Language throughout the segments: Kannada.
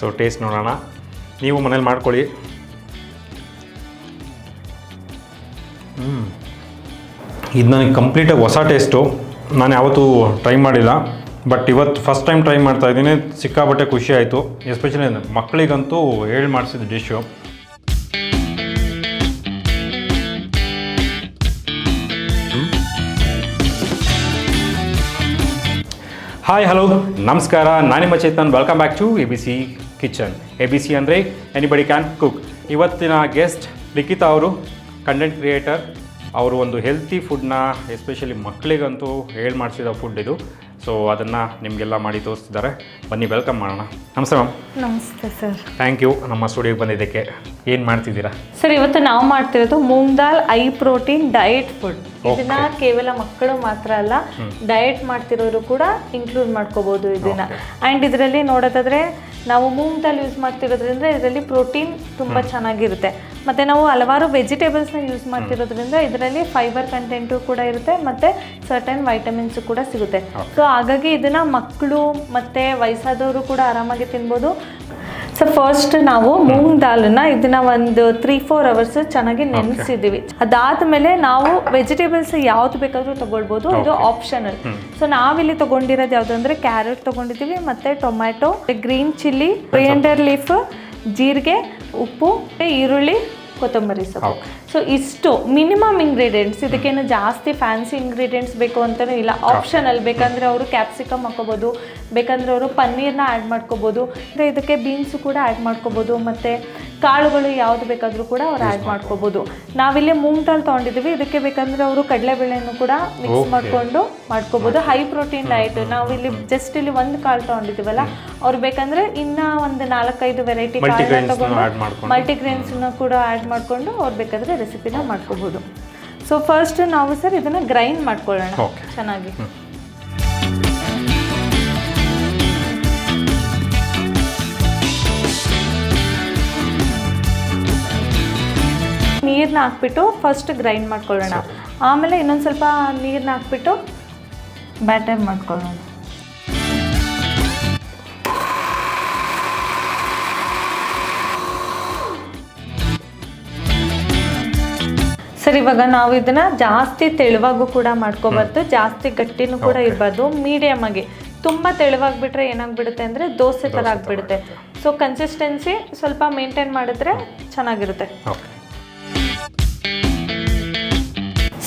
ಸೊ ಟೇಸ್ಟ್ ನೋಡೋಣ. ನೀವು ಮನೇಲಿ ಮಾಡ್ಕೊಳ್ಳಿ. ಇದು ನನಗೆ ಕಂಪ್ಲೀಟಾಗಿ ಹೊಸ ಟೇಸ್ಟು. ನಾನು ಯಾವತ್ತೂ ಟ್ರೈ ಮಾಡಿಲ್ಲ, ಬಟ್ ಇವತ್ತು ಫಸ್ಟ್ ಟೈಮ್ ಟ್ರೈ ಮಾಡ್ತಾಯಿದ್ದೀನಿ. ಸಿಕ್ಕಾಪಟ್ಟೆ ಖುಷಿ ಆಯಿತು. ಎಸ್ಪೆಷಲಿ ಮಕ್ಕಳಿಗಂತೂ ಹೇಳಿ ಮಾಡಿಸಿದ ಡಿಶ್ಶು. ಹಾಯ್, ಹಲೋ, ನಮಸ್ಕಾರ. ನಾನಿಮ್ಮ Chetan. Welcome back to ABC kitchen. ABC ಅಂದರೆ ಎನಿಬಡಿ ಕ್ಯಾನ್ ಕುಕ್. ಇವತ್ತಿನ ಗೆಸ್ಟ್ ಲಿಖಿತಾ ಅವರು, ಕಂಟೆಂಟ್ ಕ್ರಿಯೇಟರ್. ಅವರು ಒಂದು ಹೆಲ್ತಿ ಫುಡ್ನ ಎಸ್ಪೆಷಲಿ ಮಕ್ಕಳಿಗಂತೂ ಹೇಳಿ ಮಾಡಿಸಿದ ಫುಡ್ ಇದು. ಸೊ ಅದನ್ನು ನಿಮಗೆಲ್ಲ ಮಾಡಿ ತೋರಿಸ್ತಿದ್ದಾರೆ. ಬನ್ನಿ ವೆಲ್ಕಮ್ ಮಾಡೋಣ. ನಮಸ್ತೆ ಮ್ಯಾಮ್. ನಮಸ್ತೆ ಸರ್. ಥ್ಯಾಂಕ್ ಯು ನಮ್ಮ ಸ್ಟುಡಿಯೋಗೆ ಬಂದಿದ್ದಕ್ಕೆ. ಏನು ಮಾಡ್ತಿದ್ದೀರಾ ಸರ್? ಇವತ್ತು ನಾವು ಮಾಡ್ತಿರೋದು ಮೂಂಗ್ ದಾಲ್ ಐ ಪ್ರೋಟೀನ್ ಡಯಟ್ ಫುಡ್. ಇದನ್ನ ಕೇವಲ ಮಕ್ಕಳು ಮಾತ್ರ ಅಲ್ಲ, ಡಯಟ್ ಮಾಡ್ತಿರೋರು ಕೂಡ ಇನ್ಕ್ಲೂಡ್ ಮಾಡ್ಕೋಬಹುದು ಇದನ್ನ. ಆ್ಯಂಡ್ ಇದರಲ್ಲಿ ನೋಡೋದಾದ್ರೆ ನಾವು ಮೂಂಗ್ ದಾಲ್ ಯೂಸ್ ಮಾಡ್ತಿರೋದ್ರಿಂದ ಇದರಲ್ಲಿ ಪ್ರೋಟೀನ್ ತುಂಬ ಚೆನ್ನಾಗಿರುತ್ತೆ. ಮತ್ತು ನಾವು ಹಲವಾರು ವೆಜಿಟೇಬಲ್ಸ್ನ ಯೂಸ್ ಮಾಡ್ತಿರೋದ್ರಿಂದ ಇದರಲ್ಲಿ ಫೈಬರ್ ಕಂಟೆಂಟು ಕೂಡ ಇರುತ್ತೆ ಮತ್ತು ಸರ್ಟನ್ ವೈಟಮಿನ್ಸು ಕೂಡ ಸಿಗುತ್ತೆ. ಸೊ ಹಾಗಾಗಿ ಇದನ್ನು ಮಕ್ಕಳು ಮತ್ತು ವಯಸ್ಸಾದವರು ಕೂಡ ಆರಾಮಾಗಿ ತಿನ್ಬೋದು. ಸೊ ಫಸ್ಟ್ ನಾವು ಮೂಂಗ್ ದಾಲನ್ನ ಇದನ್ನ ಒಂದು 3-4 ಅವರ್ಸ್ ಚೆನ್ನಾಗಿ ನೆನೆಸಿದ್ದೀವಿ. ಅದಾದಮೇಲೆ ನಾವು ವೆಜಿಟೇಬಲ್ಸ್ ಯಾವ್ದು ಬೇಕಾದರೂ ತೊಗೊಳ್ಬೋದು, ಇದು ಆಪ್ಷನಲ್. ಸೊ ನಾವಿಲ್ಲಿ ತೊಗೊಂಡಿರೋದು ಯಾವುದು ಅಂದರೆ ಕ್ಯಾರೆಟ್ ತೊಗೊಂಡಿದ್ದೀವಿ, ಮತ್ತು tomato, green chilli, coriander leaf, ಜೀರಿಗೆ, ಉಪ್ಪು, ಈರುಳ್ಳಿ, ಕೊತ್ತಂಬರಿ ಸೊಪ್ಪು. ಸೊ ಇಷ್ಟು ಮಿನಿಮಮ್ ಇಂಗ್ರೀಡಿಯೆಂಟ್ಸ್. ಇದಕ್ಕೇನು ಜಾಸ್ತಿ ಫ್ಯಾನ್ಸಿ ಇಂಗ್ರೀಡಿಯೆಂಟ್ಸ್ ಬೇಕು ಅಂತಲೂ ಇಲ್ಲ, ಆಪ್ಷನಲ್. ಬೇಕಂದರೆ ಅವರು ಕ್ಯಾಪ್ಸಿಕಮ್ ಹಾಕೋಬೋದು, ಬೇಕಂದರೆ ಅವರು ಪನ್ನೀರ್ನ ಆ್ಯಡ್ ಮಾಡ್ಕೋಬೋದು, ಅಂದರೆ ಇದಕ್ಕೆ ಬೀನ್ಸು ಕೂಡ ಆ್ಯಡ್ ಮಾಡ್ಕೋಬೋದು, ಮತ್ತು ಕಾಳುಗಳು ಯಾವುದು ಬೇಕಾದರೂ ಕೂಡ ಅವ್ರು ಆ್ಯಡ್ ಮಾಡ್ಕೋಬೋದು. ನಾವಿಲ್ಲಿ ಮೂಂಗ್ ದಾಲ್ ತೊಗೊಂಡಿದ್ದೀವಿ, ಇದಕ್ಕೆ ಬೇಕಂದರೆ ಅವರು ಕಡಲೆಬೇಳೆಯನ್ನು ಕೂಡ ಮಿಕ್ಸ್ ಮಾಡಿಕೊಂಡು ಮಾಡ್ಕೋಬೋದು. High protein diet. ನಾವಿಲ್ಲಿ ಜಸ್ಟ್ ಇಲ್ಲಿ ಒಂದು ಕಾಳು ತೊಗೊಂಡಿದ್ದೀವಲ್ಲ, ಅವ್ರು ಬೇಕಂದರೆ ಇನ್ನೂ ಒಂದು 4-5 ವೆರೈಟಿ ಕಾಳನ್ನ ತೊಗೊಂಡು ಮಲ್ಟಿಗ್ರೇನ್ಸ್ನ ಕೂಡ ಆ್ಯಡ್ ಮಾಡಿಕೊಂಡು ಅವ್ರು ಬೇಕಾದರೆ ರೆಸಿಪಿನ ಮಾಡ್ಕೋಬೋದು. ಸೊ ಫಸ್ಟ್ ನಾವು ಸರ್ ಇದನ್ನು ಗ್ರೈಂಡ್ ಮಾಡ್ಕೊಳ್ಳೋಣ ಚೆನ್ನಾಗಿ. ನೀರನ್ನ ಹಾಕ್ಬಿಟ್ಟು ಫಸ್ಟ್ ಗ್ರೈಂಡ್ ಮಾಡ್ಕೊಳ್ಳೋಣ. ಆಮೇಲೆ ಇನ್ನೊಂದು ಸ್ವಲ್ಪ ನೀರನ್ನ ಹಾಕ್ಬಿಟ್ಟು ಬ್ಯಾಟರ್ ಮಾಡ್ಕೊಳ್ಳೋಣ. ಸರ್ ಇವಾಗ ನಾವು ಇದನ್ನ ಜಾಸ್ತಿ ತೆಳುವಾಗೂ ಕೂಡ ಮಾಡ್ಕೋಬಾರ್ದು, ಜಾಸ್ತಿ ಗಟ್ಟಿನೂ ಕೂಡ ಇರಬಾರ್ದು. ಮೀಡಿಯಮ್ ಆಗಿ. ತುಂಬ ತೆಳುವಾಗಿಬಿಟ್ರೆ ಏನಾಗ್ಬಿಡುತ್ತೆ ಅಂದರೆ ದೋಸೆ ಥರ ಆಗಿಬಿಡುತ್ತೆ. ಸೊ ಕನ್ಸಿಸ್ಟೆನ್ಸಿ ಸ್ವಲ್ಪ ಮೇಂಟೈನ್ ಮಾಡಿದ್ರೆ ಚೆನ್ನಾಗಿರುತ್ತೆ.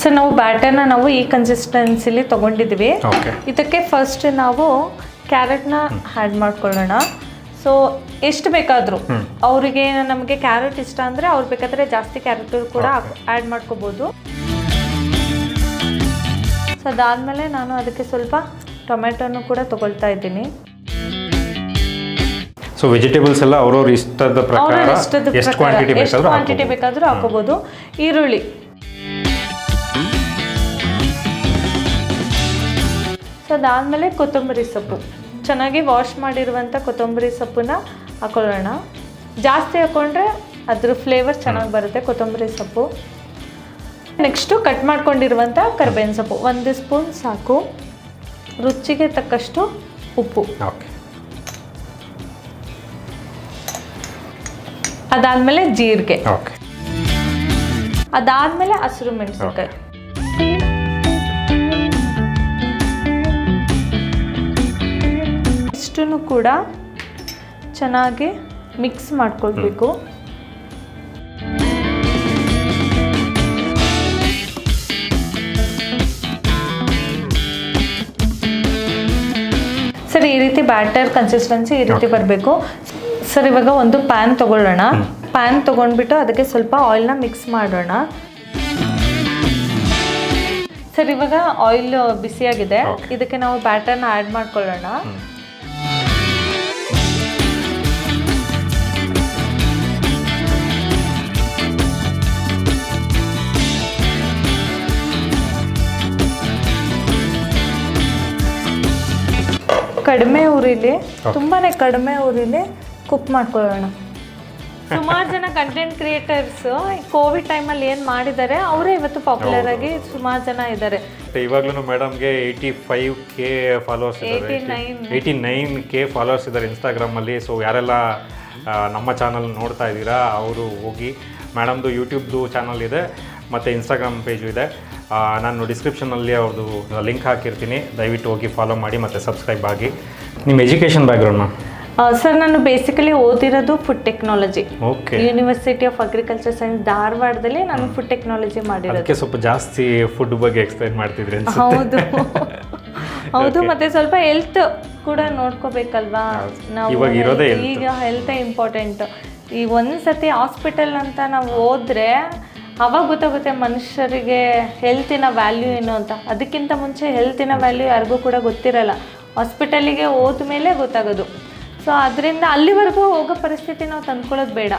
ಸೊ ನಾವು ಬ್ಯಾಟರ್ನ ನಾವು ಈ ಕನ್ಸಿಸ್ಟೆನ್ಸಿಲಿ ತೊಗೊಂಡಿದ್ವಿ. ಇದಕ್ಕೆ ಫಸ್ಟ್ ನಾವು ಕ್ಯಾರೆಟ್ನ ಆ್ಯಡ್ ಮಾಡ್ಕೊಳ್ಳೋಣ. ಸೊ ಎಷ್ಟು ಬೇಕಾದರೂ ಅವರಿಗೆ, ನಮಗೆ ಕ್ಯಾರೆಟ್ ಇಷ್ಟ ಅಂದರೆ ಅವ್ರು ಬೇಕಾದರೆ ಜಾಸ್ತಿ ಕ್ಯಾರೆಟ್ ಕೂಡ ಆ್ಯಡ್ ಮಾಡ್ಕೋಬೋದು. ಸೊ ಅದಾದಮೇಲೆ ನಾನು ಅದಕ್ಕೆ ಸ್ವಲ್ಪ ಟೊಮೆಟೊನು ಕೂಡ ತೊಗೊಳ್ತಾ ಇದ್ದೀನಿ. ಸೊ ವೆಜಿಟೇಬಲ್ಸ್ ಎಲ್ಲ ಅವ್ರವ್ರ ಇಷ್ಟದ ಪ್ರಕಾರ ಎಷ್ಟು ಕ್ವಾಂಟಿಟಿ ಬೇಕಾದರೂ ಹಾಕೋಬೋದು. ಈರುಳ್ಳಿ, ಸೊ ಅದಾದಮೇಲೆ ಕೊತ್ತಂಬರಿ ಸೊಪ್ಪು, ಚೆನ್ನಾಗಿ ವಾಶ್ ಮಾಡಿರುವಂಥ ಕೊತ್ತಂಬರಿ ಸೊಪ್ಪನ್ನ ಹಾಕೊಳ್ಳೋಣ. ಜಾಸ್ತಿ ಹಾಕ್ಕೊಂಡ್ರೆ ಅದ್ರ ಫ್ಲೇವರ್ ಚೆನ್ನಾಗಿ ಬರುತ್ತೆ ಕೊತ್ತಂಬರಿ ಸೊಪ್ಪು. ನೆಕ್ಸ್ಟು ಕಟ್ ಮಾಡ್ಕೊಂಡಿರುವಂಥ ಕರಿಬೇವಿನ ಸೊಪ್ಪು 1 ಸ್ಪೂನ್ ಸಾಕು. ರುಚಿಗೆ ತಕ್ಕಷ್ಟು ಉಪ್ಪು. ಅದಾದಮೇಲೆ ಜೀರಿಗೆ, ಅದಾದಮೇಲೆ ಹಸಿರು ಮೆಣಸಿನಕಾಯಿ. ಇಷ್ಟನ್ನು ಕೂಡ ಚೆನ್ನಾಗಿ ಮಿಕ್ಸ್ ಮಾಡ್ಕೊಳ್ಬೇಕು. ಸರ್ ಈ ರೀತಿ ಬ್ಯಾಟರ್ ಕನ್ಸಿಸ್ಟೆನ್ಸಿ ಈ ರೀತಿ ಬರಬೇಕು. ಸರ್ ಇವಾಗ ಒಂದು ಪ್ಯಾನ್ ತಗೊಳ್ಳೋಣ. ಪ್ಯಾನ್ ತೊಗೊಂಡ್ಬಿಟ್ಟು ಅದಕ್ಕೆ ಸ್ವಲ್ಪ ಆಯಿಲ್ನ ಮಿಕ್ಸ್ ಮಾಡೋಣ. ಸರ್ ಇವಾಗ ಆಯಿಲ್ ಬಿಸಿಯಾಗಿದೆ, ಇದಕ್ಕೆ ನಾವು ಬ್ಯಾಟರ್ನ ಆ್ಯಡ್ ಮಾಡ್ಕೊಳ್ಳೋಣ. ಕಡಿಮೆ ಉರಿಲಿ, ತುಂಬಾ ಕಡಿಮೆ ಉರಿಲಿ ಕುಕ್ ಮಾಡ್ಕೊಳ್ಳೋಣ. ಸುಮಾರು ಜನ ಕಂಟೆಂಟ್ ಕ್ರಿಯೇಟರ್ಸ್ ಕೋವಿಡ್ ಟೈಮಲ್ಲಿ ಏನು ಮಾಡಿದ್ದಾರೆ ಅವರೇ ಇವತ್ತು ಪಾಪ್ಯುಲರ್ ಆಗಿ ಸುಮಾರು ಜನ ಇದ್ದಾರೆ. ಇವಾಗ್ಲೂ ಮೇಡಮ್ಗೆ 85K ಫಾಲೋವರ್ಸ್ ಇದ್ದಾರೆ, 89K ಫಾಲೋವರ್ಸ್ ಇದ್ದಾರೆ ಇನ್ಸ್ಟಾಗ್ರಾಮಲ್ಲಿ. ಸೊ ಯಾರೆಲ್ಲ ನಮ್ಮ ಚಾನಲ್ ನೋಡ್ತಾ ಇದ್ದೀರಾ ಅವರು ಹೋಗಿ, ಮೇಡಮ್ದು ಯೂಟ್ಯೂಬ್ದು ಚಾನಲ್ ಇದೆ ಮತ್ತು ಇನ್ಸ್ಟಾಗ್ರಾಮ್ ಪೇಜು ಇದೆ. ನಾನು ಡಿಸ್ಕ್ರಿಪ್ಷನಲ್ಲಿ ಅವ್ರದ್ದು ಲಿಂಕ್ ಹಾಕಿರ್ತೀನಿ, ದಯವಿಟ್ಟು ಹೋಗಿ ಫಾಲೋ ಮಾಡಿ ಮತ್ತು ಸಬ್ಸ್ಕ್ರೈಬ್ ಆಗಿ. ನಿಮ್ಮ ಎಜುಕೇಷನ್ ಬ್ಯಾಕ್ಗ್ರೌಂಡ್ ಮ್ಯಾಮ್? ಸರ್ ನಾನು ಬೇಸಿಕಲಿ ಓದಿರೋದು food technology, okay, university of agriculture science ಧಾರವಾಡದಲ್ಲಿ ನಾನು ಫುಡ್ ಟೆಕ್ನಾಲಜಿ ಮಾಡಿರೋದು. ಅದಕ್ಕೆ ಸ್ವಲ್ಪ ಜಾಸ್ತಿ ಫುಡ್ ಬಗ್ಗೆ ಎಕ್ಸ್ಪ್ಲೈನ್ ಮಾಡ್ತಿದ್ರಿ ಅನ್ಸುತ್ತೆ. ಹೌದು ಹೌದು, ಮತ್ತೆ ಸ್ವಲ್ಪ ಹೆಲ್ತ್ ಕೂಡ ನೋಡ್ಕೋಬೇಕಲ್ವಾ ನಾವು. ಈಗ ಹೆಲ್ತ್ ಇಂಪಾರ್ಟೆಂಟ್. ಈ ಒಂದ್ಸತಿ ಹಾಸ್ಪಿಟಲ್ ಅಂತ ನಾವು ಹೋದ್ರೆ ಅವಾಗ ಗೊತ್ತಾಗುತ್ತೆ ಮನುಷ್ಯರಿಗೆ ಹೆಲ್ತಿನ ವ್ಯಾಲ್ಯೂ ಏನು ಅಂತ. ಅದಕ್ಕಿಂತ ಮುಂಚೆ ಹೆಲ್ತಿನ ವ್ಯಾಲ್ಯೂ ಯಾರಿಗೂ ಕೂಡ ಗೊತ್ತಿರಲ್ಲ, ಹಾಸ್ಪಿಟಲಿಗೆ ಹೋದ ಮೇಲೆ ಗೊತ್ತಾಗೋದು. ಸೊ ಅದರಿಂದ ಅಲ್ಲಿವರೆಗೂ ಹೋಗೋ ಪರಿಸ್ಥಿತಿ ನಾವು ತಂದ್ಕೊಳ್ಳೋದು ಬೇಡ.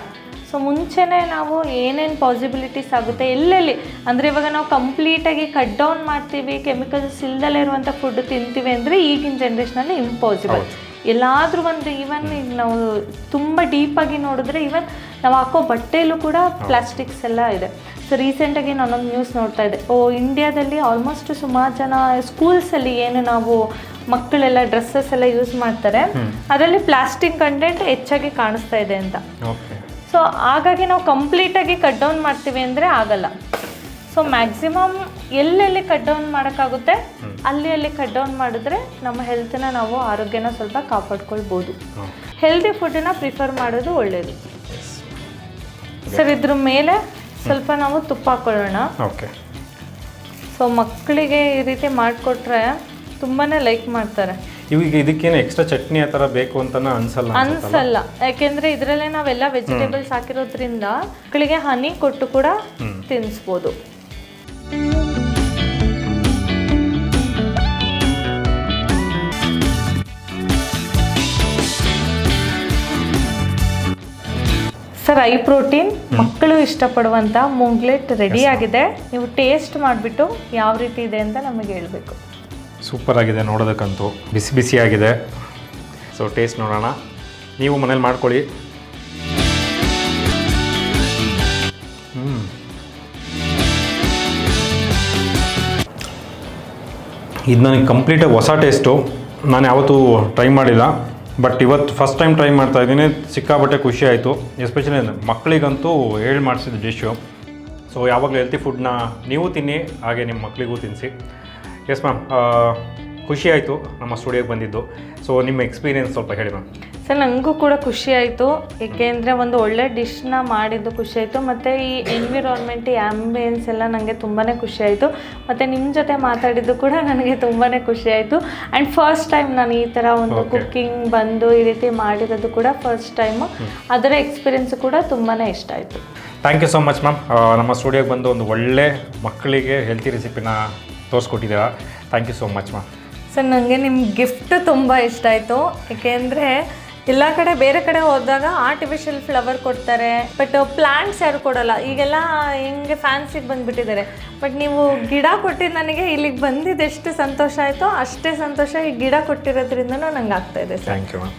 ಸೊ ಮುಂಚೆನೇ ನಾವು ಏನೇನು ಪಾಸಿಬಿಲಿಟೀಸ್ ಆಗುತ್ತೆ ಎಲ್ಲೆಲ್ಲಿ, ಅಂದರೆ ಇವಾಗ ನಾವು ಕಂಪ್ಲೀಟಾಗಿ ಕಟ್ ಡೌನ್ ಮಾಡ್ತೀವಿ, ಕೆಮಿಕಲ್ಸ್ ಇಲ್ದಲೇ ಇರುವಂಥ ಫುಡ್ ತಿಂತೀವಿ ಅಂದರೆ ಈಗಿನ ಜನ್ರೇಷನಲ್ಲಿ ಇಂಪಾಸಿಬಲ್. ಎಲ್ಲಾದರೂ ಒಂದು ಈವನ್ ಈಗ ನಾವು ತುಂಬ ಡೀಪಾಗಿ ನೋಡಿದ್ರೆ ಈವನ್ ನಾವು ಹಾಕೋ ಬಟ್ಟೆಯಲ್ಲೂ ಕೂಡ ಪ್ಲಾಸ್ಟಿಕ್ಸ್ ಎಲ್ಲ ಇದೆ. ಸೊ ರೀಸೆಂಟಾಗಿ ನಾನೊಂದು ನ್ಯೂಸ್ ನೋಡ್ತಾ ಇದ್ದೆ, ಇಂಡಿಯಾದಲ್ಲಿ ಆಲ್ಮೋಸ್ಟ್ ಸುಮಾರು ಜನ ಸ್ಕೂಲ್ಸಲ್ಲಿ ಏನು ನಾವು ಮಕ್ಕಳೆಲ್ಲ ಡ್ರೆಸ್ಸಸ್ ಎಲ್ಲ ಯೂಸ್ ಮಾಡ್ತಾರೆ ಅದರಲ್ಲಿ ಪ್ಲಾಸ್ಟಿಕ್ ಕಂಟೆಂಟ್ ಹೆಚ್ಚಾಗಿ ಕಾಣಿಸ್ತಾ ಇದೆ ಅಂತ. ಸೊ ಹಾಗಾಗಿ ನಾವು ಕಂಪ್ಲೀಟಾಗಿ ಕಟ್ ಡೌನ್ ಮಾಡ್ತೀವಿ ಅಂದರೆ ಆಗಲ್ಲ. ಸೊ ಮ್ಯಾಕ್ಸಿಮಮ್ ಎಲ್ಲೆಲ್ಲಿ ಕಟ್ ಡೌನ್ ಮಾಡೋಕ್ಕಾಗುತ್ತೆ ಅಲ್ಲಿ ಕಟ್ ಡೌನ್ ಮಾಡಿದ್ರೆ ನಮ್ಮ ಹೆಲ್ತನ್ನ ನಾವು ಆರೋಗ್ಯನ ಸ್ವಲ್ಪ ಕಾಪಾಡ್ಕೊಳ್ಬೋದು. ಹೆಲ್ದಿ ಫುಡ್ಡನ್ನ ಪ್ರಿಫರ್ ಮಾಡೋದು ಒಳ್ಳೆಯದು. ಸರ್ ಇದ್ರ ಮೇಲೆ ಸ್ವಲ್ಪ ನಾವು ತುಪ್ಪ ಹಾಕೊಳ್ಳೋಣ. ಓಕೆ. ಸೊ ಮಕ್ಕಳಿಗೆ ಈ ರೀತಿ ಮಾಡಿಕೊಟ್ರೆ ತುಂಬಾ ಲೈಕ್ ಮಾಡ್ತಾರೆ. ಇವಾಗ ಇದಕ್ಕೇನು ಎಕ್ಸ್ಟ್ರಾ ಚಟ್ನಿ ಆ ಥರ ಬೇಕು ಅಂತ ಅನ್ಸಲ್ಲ, ಯಾಕೆಂದರೆ ಇದರಲ್ಲೇ ನಾವೆಲ್ಲ ವೆಜಿಟೇಬಲ್ಸ್ ಹಾಕಿರೋದ್ರಿಂದ ಮಕ್ಕಳಿಗೆ ಹನಿ ಕೊಟ್ಟು ಕೂಡ ತಿನ್ನಿಸ್ಬೋದು. ಸರ್ ಐ ಪ್ರೋಟೀನ್ ಮಕ್ಕಳು ಇಷ್ಟಪಡುವಂಥ ಮೂಂಗ್ಲೆಟ್ ರೆಡಿ ಆಗಿದೆ. ನೀವು ಟೇಸ್ಟ್ ಮಾಡಿಬಿಟ್ಟು ಯಾವ ರೀತಿ ಇದೆ ಅಂತ ನಮಗೆ ಹೇಳಬೇಕು. ಸೂಪರ್ ಆಗಿದೆ, ನೋಡೋದಕ್ಕಂತೂ ಬಿಸಿ ಬಿಸಿ ಆಗಿದೆ. ಸೊ ಟೇಸ್ಟ್ ನೋಡೋಣ, ನೀವು ಮನೇಲಿ ಮಾಡ್ಕೊಳ್ಳಿ. ಇದು ನನಗೆ ಕಂಪ್ಲೀಟಾಗಿ ಹೊಸ ಟೇಸ್ಟು, ನಾನು ಯಾವತ್ತೂ ಟ್ರೈ ಮಾಡಿಲ್ಲ. ಬಟ್ ಇವತ್ತು ಫಸ್ಟ್ ಟೈಮ್ ಟ್ರೈ ಮಾಡ್ತಾ ಇದ್ದೀನಿ. ಸಿಕ್ಕಾಬಟ್ಟೆ ಖುಷಿ ಆಯಿತು, ಎಸ್ಪೆಷಲಿ ಮಕ್ಕಳಿಗಂತೂ ಹೇಳಿ ಮಾಡಿಸಿದ ಡಿಶ್ಶು. ಸೊ ಯಾವಾಗಲೂ ಹೆಲ್ತಿ ಫುಡ್ನ ನೀವು ತಿನ್ನಿ, ಹಾಗೆ ನಿಮ್ಮ ಮಕ್ಕಳಿಗೂ ತಿನ್ನಿಸಿ. ಎಸ್ ಮ್ಯಾಮ್, ಖುಷಿ ಆಯಿತು ನಮ್ಮ ಸ್ಟುಡಿಯೋಗೆ ಬಂದಿದ್ದು. ಸೊ ನಿಮ್ಮ ಎಕ್ಸ್ಪೀರಿಯೆನ್ಸ್ ಸ್ವಲ್ಪ ಹೇಳಿ ಮ್ಯಾಮ್. ಸರ್ ನನಗೂ ಕೂಡ ಖುಷಿ ಆಯಿತು, ಏಕೆಂದರೆ ಒಂದು ಒಳ್ಳೆ ಡಿಶ್ನ ಮಾಡಿದ್ದು ಖುಷಿ ಆಯಿತು. ಮತ್ತು ಈ ಎನ್ವಿರಾನ್ಮೆಂಟ್, ಈ ಆ್ಯಂಬಿಯನ್ಸ್ ಎಲ್ಲ ನನಗೆ ತುಂಬಾ ಖುಷಿ ಆಯಿತು. ಮತ್ತು ನಿಮ್ಮ ಜೊತೆ ಮಾತಾಡಿದ್ದು ಕೂಡ ನನಗೆ ತುಂಬಾ ಖುಷಿ ಆಯಿತು. ಆ್ಯಂಡ್ ಫಸ್ಟ್ ಟೈಮ್ ನಾನು ಈ ಥರ ಒಂದು ಕುಕ್ಕಿಂಗ್ ಬಂದು ಈ ರೀತಿ ಮಾಡಿರೋದು ಕೂಡ ಫಸ್ಟ್ ಟೈಮು. ಅದರ ಎಕ್ಸ್ಪೀರಿಯೆನ್ಸ್ ಕೂಡ ತುಂಬಾ ಇಷ್ಟ ಆಯಿತು. Thank you so much ma'am. ನಮ್ಮ ಸ್ಟುಡಿಯೋಗೆ ಬಂದು ಒಂದು ಒಳ್ಳೆ ಮಕ್ಕಳಿಗೆ ಹೆಲ್ತಿ ರೆಸಿಪಿನ ತೋರಿಸ್ಕೊಟ್ಟಿದ್ದೀರಾ. Thank you so much ma'am. Sir ನನಗೆ ನಿಮ್ಮ ಗಿಫ್ಟ್ ತುಂಬ ಇಷ್ಟ ಆಯಿತು, ಏಕೆಂದರೆ ಎಲ್ಲ ಕಡೆ ಬೇರೆ ಕಡೆ ಹೋದಾಗ ಆರ್ಟಿಫಿಷಿಯಲ್ ಫ್ಲವರ್ ಕೊಡ್ತಾರೆ, ಬಟ್ ಪ್ಲಾಂಟ್ಸ್ ಯಾರು ಕೊಡೋಲ್ಲ. ಈಗೆಲ್ಲ ಹಿಂಗೆ ಫ್ಯಾನ್ಸಿಗೆ ಬಂದುಬಿಟ್ಟಿದ್ದಾರೆ. ಬಟ್ ನೀವು ಗಿಡ ಕೊಟ್ಟಿದ್ದು ನನಗೆ ಇಲ್ಲಿಗೆ ಬಂದಿದ್ದು ಎಷ್ಟು ಸಂತೋಷ ಆಯಿತೋ ಅಷ್ಟೇ ಸಂತೋಷ ಈ ಗಿಡ ಕೊಟ್ಟಿರೋದ್ರಿಂದನೂ ನಂಗೆ ಆಗ್ತಾಯಿದೆ ಸರ್. Thank you ma'am.